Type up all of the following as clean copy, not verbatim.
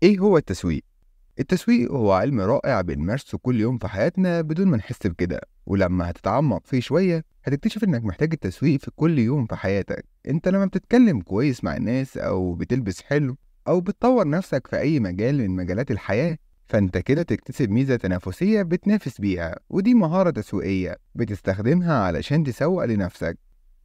إيه هو التسويق؟ التسويق هو علم رائع بنمارسه كل يوم في حياتنا بدون ما نحس بكده، ولما هتتعمق فيه شوية هتكتشف إنك محتاج التسويق في كل يوم في حياتك. أنت لما بتتكلم كويس مع الناس أو بتلبس حلو أو بتطور نفسك في أي مجال من مجالات الحياة، فأنت كده تكتسب ميزة تنافسية بتنافس بيها، ودي مهارة تسويقية بتستخدمها علشان تسوق لنفسك.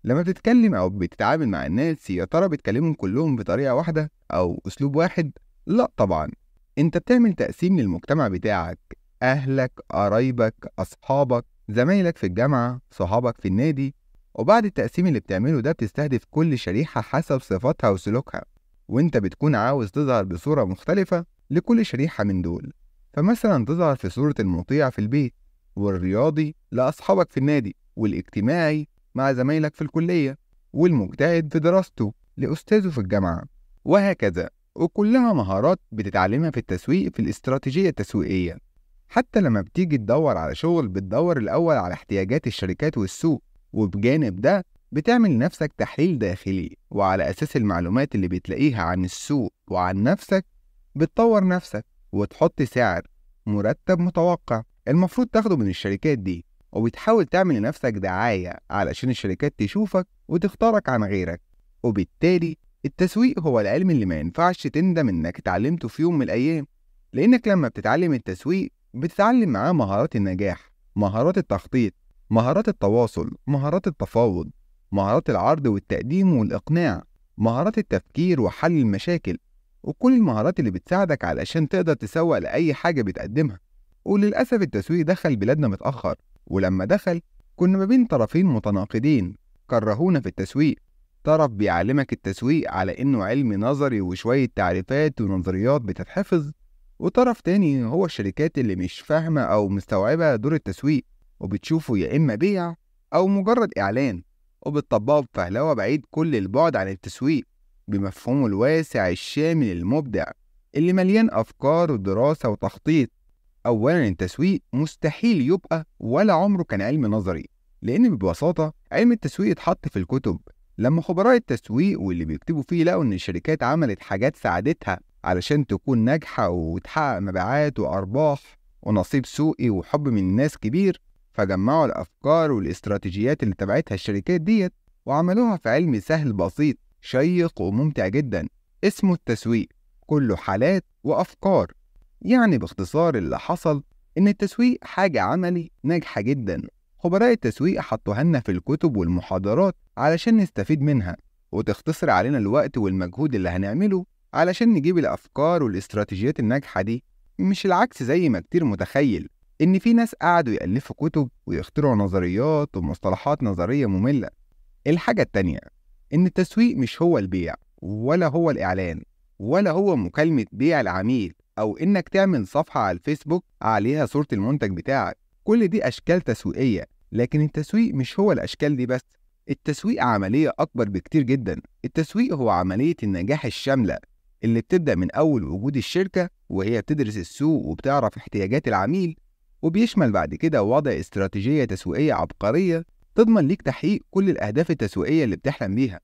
لما بتتكلم أو بتتعامل مع الناس، يا ترى بتكلمهم كلهم بطريقة واحدة أو أسلوب واحد؟ لأ طبعا. أنت بتعمل تقسيم للمجتمع بتاعك: أهلك، قرايبك، أصحابك، زمايلك في الجامعة، صحابك في النادي. وبعد التقسيم اللي بتعمله ده بتستهدف كل شريحة حسب صفاتها وسلوكها، وأنت بتكون عاوز تظهر بصورة مختلفة لكل شريحة من دول. فمثلا تظهر في صورة المطيع في البيت، والرياضي لأصحابك في النادي، والاجتماعي مع زمايلك في الكلية، والمجتهد في دراسته لأستاذه في الجامعة، وهكذا. وكلها مهارات بتتعلمها في التسويق في الاستراتيجية التسويقية. حتى لما بتيجي تدور على شغل بتدور الأول على احتياجات الشركات والسوق، وبجانب ده بتعمل لنفسك تحليل داخلي، وعلى أساس المعلومات اللي بتلاقيها عن السوق وعن نفسك بتطور نفسك وتحط سعر مرتب متوقع المفروض تاخده من الشركات دي، وبتحاول تعمل لنفسك دعاية علشان الشركات تشوفك وتختارك عن غيرك. وبالتالي التسويق هو العلم اللي ما ينفعش تندم انك اتعلمته في يوم من الايام، لانك لما بتتعلم التسويق بتتعلم معاه مهارات النجاح، مهارات التخطيط، مهارات التواصل، مهارات التفاوض، مهارات العرض والتقديم والاقناع، مهارات التفكير وحل المشاكل، وكل المهارات اللي بتساعدك علشان تقدر تسوق لأي حاجة بتقدمها. وللأسف التسويق دخل بلادنا متأخر، ولما دخل كنا ما بين طرفين متناقضين كرهونا في التسويق. طرف بيعلمك التسويق على إنه علم نظري وشوية تعريفات ونظريات بتتحفظ، وطرف تاني هو الشركات اللي مش فاهمة أو مستوعبة دور التسويق، وبتشوفه يا إما بيع أو مجرد إعلان، وبتطبقه بفهلوة بعيد كل البعد عن التسويق بمفهومه الواسع الشامل المبدع اللي مليان أفكار ودراسة وتخطيط. أولا التسويق مستحيل يبقى ولا عمره كان علم نظري، لأن ببساطة علم التسويق اتحط في الكتب لما خبراء التسويق واللي بيكتبوا فيه لقوا إن الشركات عملت حاجات ساعدتها علشان تكون ناجحة وتحقق مبيعات وأرباح ونصيب سوقي وحب من الناس كبير، فجمعوا الأفكار والاستراتيجيات اللي تبعتها الشركات ديت وعملوها في علم سهل بسيط شيق وممتع جدا اسمه التسويق، كله حالات وأفكار. يعني باختصار اللي حصل إن التسويق حاجة عملي ناجحة جدا، خبراء التسويق حطوها لنا في الكتب والمحاضرات علشان نستفيد منها، وتختصر علينا الوقت والمجهود اللي هنعمله علشان نجيب الأفكار والاستراتيجيات الناجحة دي. مش العكس زي ما كتير متخيل، إن في ناس قعدوا يألفوا كتب ويخترعوا نظريات ومصطلحات نظرية مملة. الحاجة التانية إن التسويق مش هو البيع، ولا هو الإعلان، ولا هو مكالمة بيع العميل، أو إنك تعمل صفحة على الفيسبوك عليها صورة المنتج بتاعك. كل دي أشكال تسويقية، لكن التسويق مش هو الأشكال دي بس. التسويق عملية أكبر بكتير جدا. التسويق هو عملية النجاح الشاملة اللي بتبدأ من أول وجود الشركة وهي بتدرس السوق وبتعرف احتياجات العميل، وبيشمل بعد كده وضع استراتيجية تسويقية عبقرية تضمن ليك تحقيق كل الأهداف التسويقية اللي بتحلم بيها،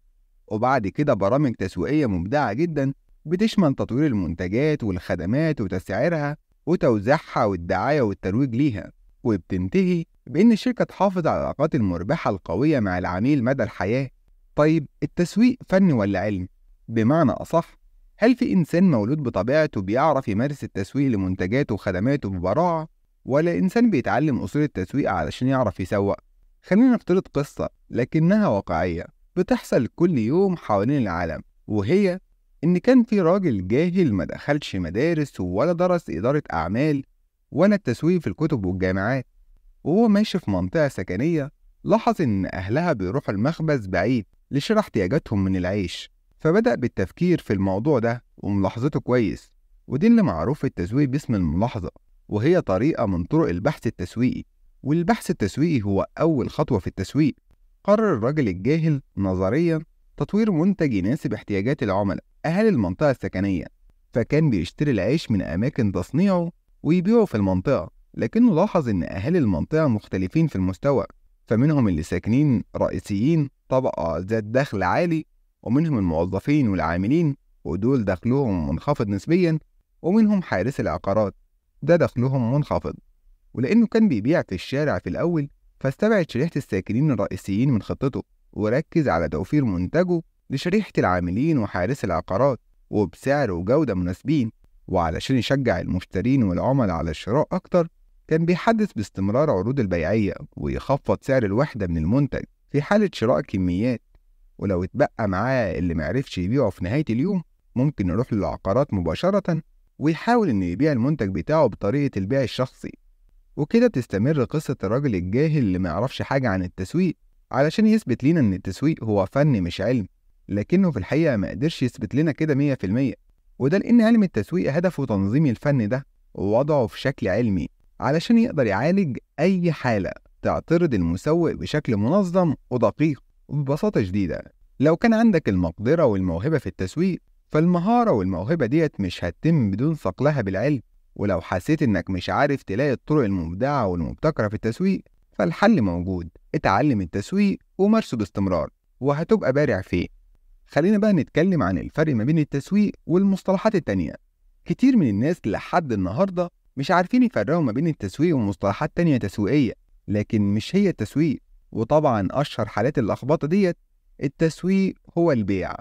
وبعد كده برامج تسويقية مبدعة جدا بتشمل تطوير المنتجات والخدمات وتسعيرها وتوزيعها والدعاية والترويج ليها، وبتنتهي بإن الشركة تحافظ على العلاقات المربحة القوية مع العميل مدى الحياة. طيب التسويق فن ولا علم؟ بمعنى أصح، هل في إنسان مولود بطبيعته بيعرف يمارس التسويق لمنتجاته وخدماته ببراعة، ولا إنسان بيتعلم أصول التسويق علشان يعرف يسوق؟ خلينا نفترض قصة لكنها واقعية بتحصل كل يوم حوالين العالم، وهي إن كان في راجل جاهل ما دخلش مدارس ولا درس إدارة أعمال ولا التسويق في الكتب والجامعات، وهو ماشي في منطقة سكنية لاحظ إن أهلها بيروحوا المخبز بعيد لشراء احتياجاتهم من العيش، فبدأ بالتفكير في الموضوع ده وملاحظته كويس. ودي اللي معروف في التسويق باسم الملاحظة، وهي طريقة من طرق البحث التسويقي. والبحث التسويقي هو أول خطوة في التسويق. قرر الراجل الجاهل نظريا تطوير منتج يناسب احتياجات العملاء أهالي المنطقة السكنية، فكان بيشتري العيش من أماكن تصنيعه ويبيعه في المنطقة. لكنه لاحظ إن أهالي المنطقة مختلفين في المستوى، فمنهم اللي ساكنين رئيسيين طبقة ذات دخل عالي، ومنهم الموظفين والعاملين ودول دخلهم منخفض نسبيا، ومنهم حارس العقارات، ده دخلهم منخفض، ولأنه كان بيبيع في الشارع في الأول فاستبعد شريحة الساكنين الرئيسيين من خطته، وركز على توفير منتجه لشريحة العاملين وحارس العقارات وبسعر وجودة مناسبين. وعلشان يشجع المشترين والعملاء على الشراء أكتر، كان بيحدث باستمرار عروض البيعية ويخفض سعر الوحدة من المنتج في حالة شراء كميات. ولو اتبقى معاه اللي معرفش يبيعه في نهاية اليوم، ممكن يروح للعقارات مباشرة ويحاول إنه يبيع المنتج بتاعه بطريقة البيع الشخصي. وكده بتستمر قصة الراجل الجاهل اللي معرفش حاجة عن التسويق علشان يثبت لنا إن التسويق هو فن مش علم، لكنه في الحقيقة ما قدرش يثبت لنا كده 100%. وده لأن علم التسويق هدفه تنظيم الفن ده ووضعه في شكل علمي علشان يقدر يعالج أي حالة تعترض المسوق بشكل منظم ودقيق. وببساطة شديدة، لو كان عندك المقدرة والموهبة في التسويق، فالمهارة والموهبة ديت مش هتتم بدون صقلها بالعلم. ولو حسيت إنك مش عارف تلاقي الطرق المبدعة والمبتكرة في التسويق، فالحل موجود، اتعلم التسويق ومارسه باستمرار وهتبقى بارع فيه. خلينا بقى نتكلم عن الفرق ما بين التسويق والمصطلحات التانية. كتير من الناس لحد النهاردة مش عارفين يفرقوا ما بين التسويق ومصطلحات تانية تسويقية، لكن مش هي التسويق. وطبعا أشهر حالات اللخبطة ديت، التسويق هو البيع.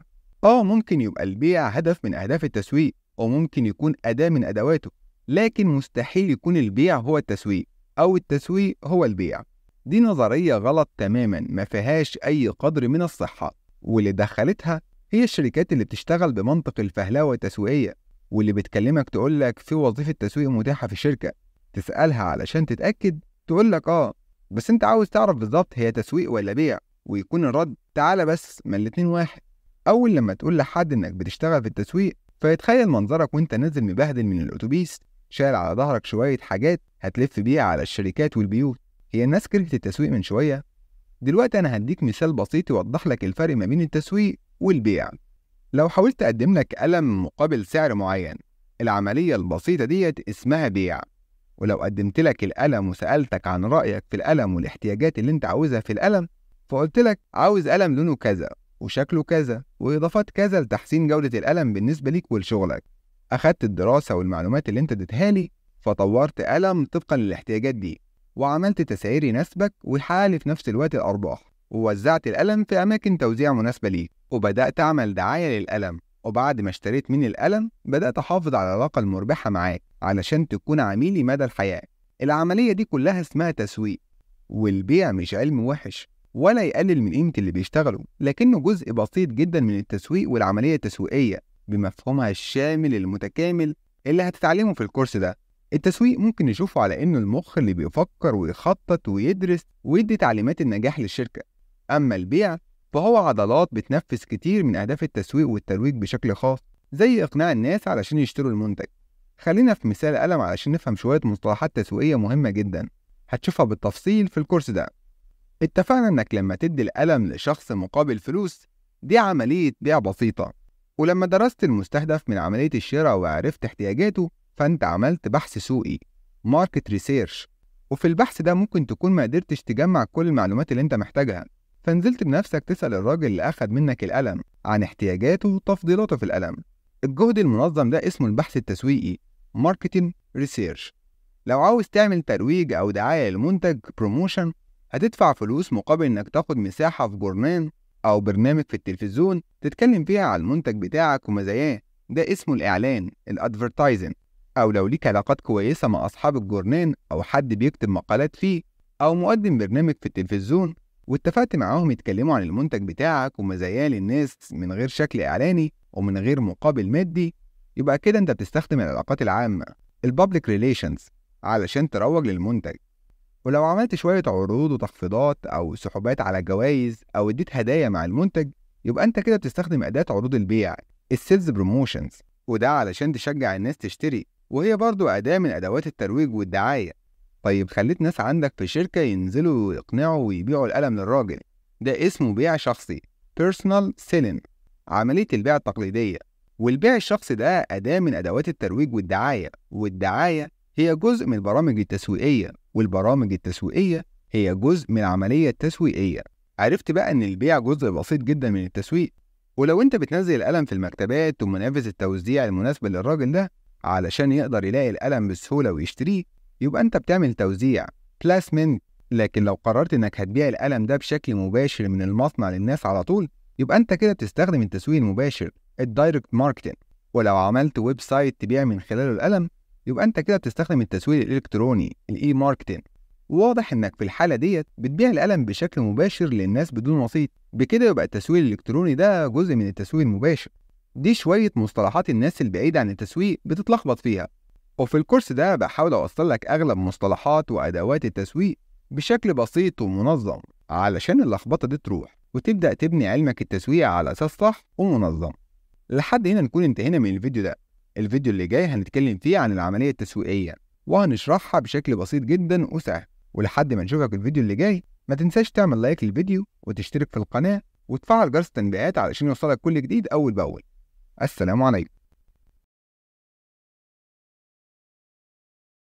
ممكن يبقى البيع هدف من أهداف التسويق، وممكن يكون أداة من أدواته، لكن مستحيل يكون البيع هو التسويق أو التسويق هو البيع. دي نظرية غلط تماما، ما فيهاش أي قدر من الصحة، واللي دخلتها هي الشركات اللي بتشتغل بمنطق الفهلوة التسويقية، واللي بتكلمك تقولك في وظيفة تسويق متاحة في الشركة، تسألها علشان تتأكد تقولك بس انت عاوز تعرف بالظبط هي تسويق ولا بيع، ويكون الرد تعالى بس ما الاتنين واحد. أول لما تقول لحد إنك بتشتغل في التسويق، فيتخيل منظرك وانت نازل مبهدل من الأتوبيس شايل على ظهرك شوية حاجات هتلف بيها على الشركات والبيوت. هي الناس كرهت التسويق من شوية. دلوقتي أنا هديك مثال بسيط يوضح لك الفرق ما بين التسويق والبيع. لو حاولت أقدم لك قلم مقابل سعر معين، العملية البسيطة ديت اسمها بيع. ولو قدمت لك القلم وسألتك عن رأيك في القلم والاحتياجات اللي انت عاوزها في القلم، فقلت لك عاوز قلم لونه كذا وشكله كذا وإضافات كذا لتحسين جودة القلم بالنسبة ليك ولشغلك، أخدت الدراسة والمعلومات اللي انت اديتها لي، فطورت قلم طبقا للاحتياجات دي، وعملت تسعير يناسبك ويحقق لي في نفس الوقت الأرباح، ووزعت القلم في أماكن توزيع مناسبة ليك، وبدأت أعمل دعاية للقلم. وبعد ما اشتريت مني القلم، بدأت أحافظ على العلاقة المربحة معاك علشان تكون عميلي مدى الحياة. العملية دي كلها اسمها تسويق. والبيع مش علم وحش ولا يقلل من قيمة اللي بيشتغلوا، لكنه جزء بسيط جدا من التسويق والعملية التسويقية بمفهومها الشامل المتكامل اللي هتتعلمه في الكورس ده. التسويق ممكن نشوفه على إنه المخ اللي بيفكر ويخطط ويدرس ويدي تعليمات النجاح للشركة. أما البيع فهو عضلات بتنفذ كتير من أهداف التسويق والترويج بشكل خاص، زي إقناع الناس علشان يشتروا المنتج. خلينا في مثال قلم علشان نفهم شوية مصطلحات تسويقية مهمة جدا هتشوفها بالتفصيل في الكورس ده. اتفقنا إنك لما تدي القلم لشخص مقابل فلوس، دي عملية بيع بسيطة. ولما درست المستهدف من عملية الشراء وعرفت احتياجاته، فأنت عملت بحث سوقي، ماركت ريسيرش. وفي البحث ده ممكن تكون ما قدرتش تجمع كل المعلومات اللي انت محتاجها، فنزلت بنفسك تسأل الراجل اللي أخد منك القلم عن احتياجاته وتفضيلاته في القلم. الجهد المنظم ده اسمه البحث التسويقي، ماركتين ريسيرش. لو عاوز تعمل ترويج أو دعاية لمنتج بروموشن، هتدفع فلوس مقابل إنك تاخد مساحة في جورنال أو برنامج في التلفزيون تتكلم فيها على المنتج بتاعك ومزاياه، ده اسمه الإعلان، الأدفرتايزن. أو لو ليك علاقات كويسة مع أصحاب الجورنال أو حد بيكتب مقالات فيه أو مقدم برنامج في التلفزيون، واتفقت معاهم يتكلموا عن المنتج بتاعك ومزاياه للناس من غير شكل إعلاني ومن غير مقابل مادي، يبقى كده أنت بتستخدم العلاقات العامة، البابليك ريليشنز، علشان تروج للمنتج. ولو عملت شوية عروض وتخفيضات أو سحوبات على جوائز أو اديت هدايا مع المنتج، يبقى أنت كده بتستخدم أداة عروض البيع، السيلز بروموشنز، وده علشان تشجع الناس تشتري، وهي برضو أداة من أدوات الترويج والدعاية. طيب خليت ناس عندك في شركة ينزلوا يقنعوا ويبيعوا القلم للراجل، ده اسمه بيع شخصي، personal selling، عملية البيع التقليدية. والبيع الشخصي ده أداة من أدوات الترويج والدعاية، والدعاية هي جزء من البرامج التسويقية، والبرامج التسويقية هي جزء من العملية التسويقية. عرفت بقى إن البيع جزء بسيط جدا من التسويق. ولو أنت بتنزل القلم في المكتبات ومنافذ التوزيع المناسبة للراجل ده، علشان يقدر يلاقي القلم بسهولة ويشتريه، يبقى أنت بتعمل توزيع placement. لكن لو قررت إنك هتبيع القلم ده بشكل مباشر من المصنع للناس على طول، يبقى أنت كده بتستخدم التسويق المباشر الدايركت ماركتنج. ولو عملت ويب سايت تبيع من خلاله القلم، يبقى أنت كده بتستخدم التسويق الإلكتروني الإي ماركتنج. واضح إنك في الحالة ديت بتبيع القلم بشكل مباشر للناس بدون وسيط. بكده يبقى التسويق الإلكتروني ده جزء من التسويق المباشر. دي شوية مصطلحات الناس البعيدة عن التسويق بتتلخبط فيها، وفي الكورس ده بحاول أوصل لك أغلب مصطلحات وأدوات التسويق بشكل بسيط ومنظم، علشان اللخبطة دي تروح وتبدأ تبني علمك التسويق على أساس صح ومنظم. لحد هنا نكون انتهينا من الفيديو ده. الفيديو اللي جاي هنتكلم فيه عن العملية التسويقية، وهنشرحها بشكل بسيط جدا وسهل. ولحد ما نشوفك الفيديو اللي جاي، ما تنساش تعمل لايك للفيديو وتشترك في القناة وتفعل جرس التنبيهات علشان يوصلك كل جديد أول بأول. السلام عليكم.